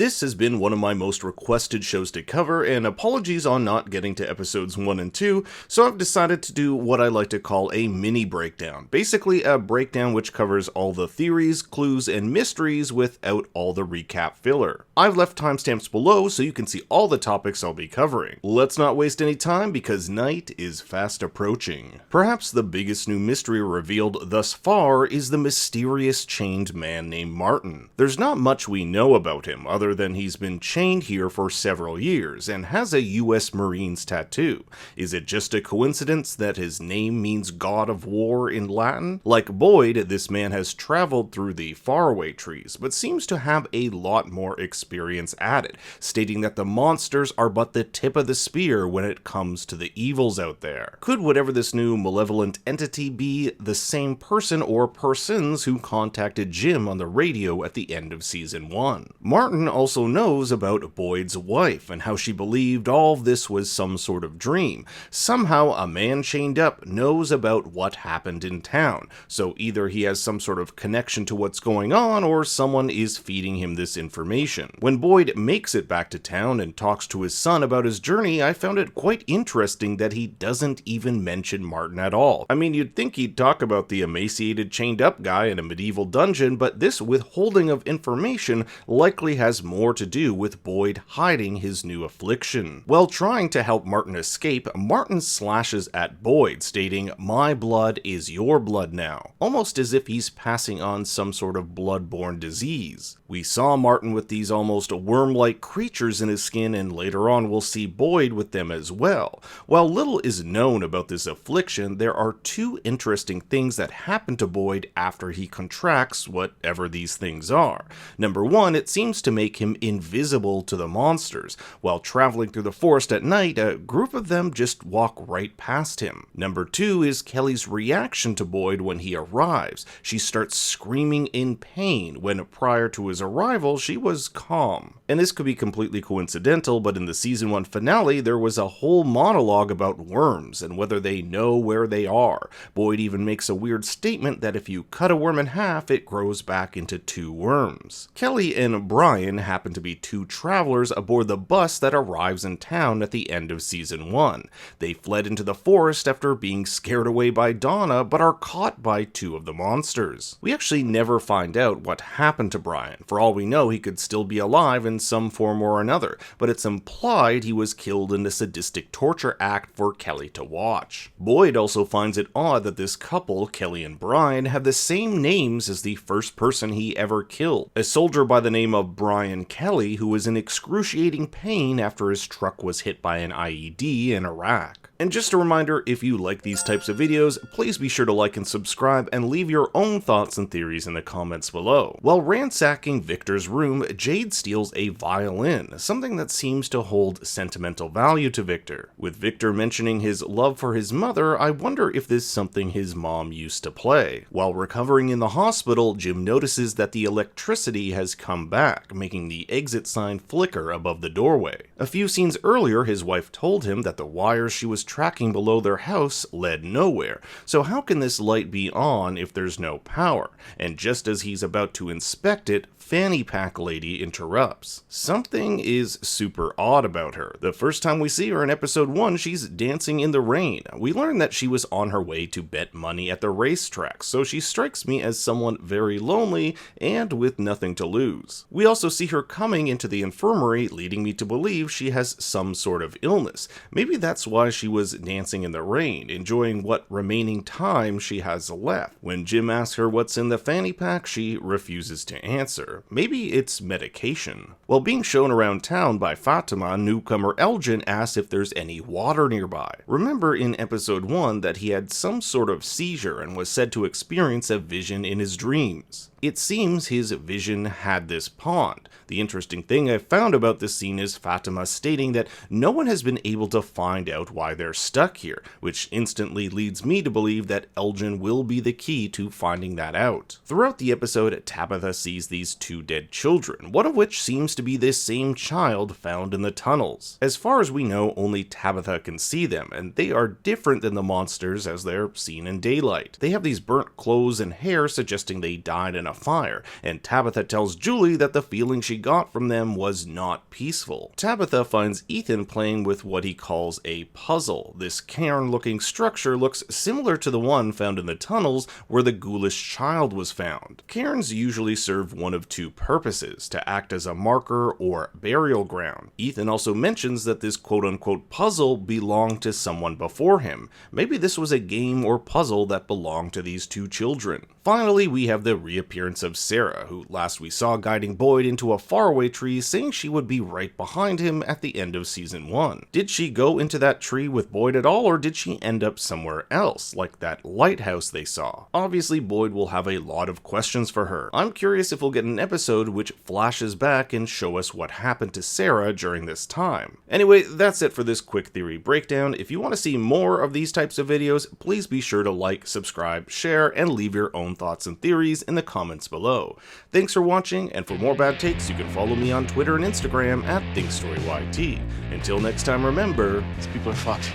This has been one of my most requested shows to cover, and apologies on not getting to episodes 1 and 2, so I've decided to do what I like to call a mini breakdown. Basically a breakdown which covers all the theories, clues, and mysteries without all the recap filler. I've left timestamps below so you can see all the topics I'll be covering. Let's not waste any time because night is fast approaching. Perhaps the biggest new mystery revealed thus far is the mysterious chained man named Martin. There's not much we know about him other than he's been chained here for several years and has a US Marines tattoo. Is it just a coincidence that his name means God of War in Latin? Like Boyd, this man has traveled through the faraway trees, but seems to have a lot more experience at it, stating that the monsters are but the tip of the spear when it comes to the evils out there. Could whatever this new malevolent entity be the same person or persons who contacted Jim on the radio at the end of season 1? Martin also knows about Boyd's wife and how she believed all of this was some sort of dream. Somehow a man chained up knows about what happened in town, so either he has some sort of connection to what's going on or someone is feeding him this information. When Boyd makes it back to town and talks to his son about his journey, I found it quite interesting that he doesn't even mention Martin at all. I mean, you'd think he'd talk about the emaciated chained up guy in a medieval dungeon, but this withholding of information likely has more to do with Boyd hiding his new affliction. While trying to help Martin escape, Martin slashes at Boyd, stating, "My blood is your blood now," almost as if he's passing on some sort of blood-borne disease. We saw Martin with these almost worm-like creatures in his skin, and later on we'll see Boyd with them as well. While little is known about this affliction, there are two interesting things that happen to Boyd after he contracts whatever these things are. Number one, it seems to make him invisible to the monsters. While traveling through the forest at night, a group of them just walk right past him. Number two is Kelly's reaction to Boyd when he arrives. She starts screaming in pain when prior to his arrival she was calm. And this could be completely coincidental, but in the season 1 finale there was a whole monologue about worms and whether they know where they are. Boyd even makes a weird statement that if you cut a worm in half, it grows back into 2 worms. Kelly and Brian happen to be 2 travelers aboard the bus that arrives in town at the end of season 1. They fled into the forest after being scared away by Donna, but are caught by 2 of the monsters. We actually never find out what happened to Brian. For all we know, he could still be alive in some form or another, but it's implied he was killed in a sadistic torture act for Kelly to watch. Boyd also finds it odd that this couple, Kelly and Brian, have the same names as the first person he ever killed, a soldier by the name of Brian Kelly who was in excruciating pain after his truck was hit by an IED in Iraq. And just a reminder, if you like these types of videos, please be sure to like and subscribe and leave your own thoughts and theories in the comments below. While ransacking Victor's room, Jade steals a violin, something that seems to hold sentimental value to Victor. With Victor mentioning his love for his mother, I wonder if this is something his mom used to play. While recovering in the hospital, Jim notices that the electricity has come back, making the exit sign flicker above the doorway. A few scenes earlier, his wife told him that the wires she was tracking below their house led nowhere, so how can this light be on if there's no power? And just as he's about to inspect it, Fanny Pack Lady interrupts. Something is super odd about her. The first time we see her in episode 1, she's dancing in the rain. We learn that she was on her way to bet money at the racetrack, so she strikes me as someone very lonely and with nothing to lose. We also see her coming into the infirmary, leading me to believe she has some sort of illness. Maybe that's why she was dancing in the rain, enjoying what remaining time she has left. When Jim asks her what's in the fanny pack, she refuses to answer. Maybe it's medication. While being shown around town by Fatima, newcomer Elgin asks if there's any water nearby. Remember in episode 1 that he had some sort of seizure and was said to experience a vision in his dreams. It seems his vision had this pond. The interesting thing I found about this scene is Fatima stating that no one has been able to find out why they're stuck here, which instantly leads me to believe that Elgin will be the key to finding that out. Throughout the episode, Tabitha sees these 2 dead children, one of which seems to be this same child found in the tunnels. As far as we know, only Tabitha can see them, and they are different than the monsters as they're seen in daylight. They have these burnt clothes and hair suggesting they died in a a fire, and Tabitha tells Julie that the feeling she got from them was not peaceful. Tabitha finds Ethan playing with what he calls a puzzle. This cairn-looking structure looks similar to the one found in the tunnels where the ghoulish child was found. Cairns usually serve one of two purposes, to act as a marker or burial ground. Ethan also mentions that this quote-unquote puzzle belonged to someone before him. Maybe this was a game or puzzle that belonged to these two children. Finally, we have the reappearance of Sara, who last we saw guiding Boyd into a faraway tree, saying she would be right behind him at the end of season 1. Did she go into that tree with Boyd at all, or did she end up somewhere else, like that lighthouse they saw? Obviously, Boyd will have a lot of questions for her. I'm curious if we'll get an episode which flashes back and show us what happened to Sara during this time. Anyway, that's it for this quick theory breakdown. If you want to see more of these types of videos, please be sure to like, subscribe, share, and leave your own thoughts and theories in the comments below. Thanks for watching, and for more bad takes, you can follow me on Twitter and Instagram at ThinkStoryYT. Until next time, remember, these people are fucked.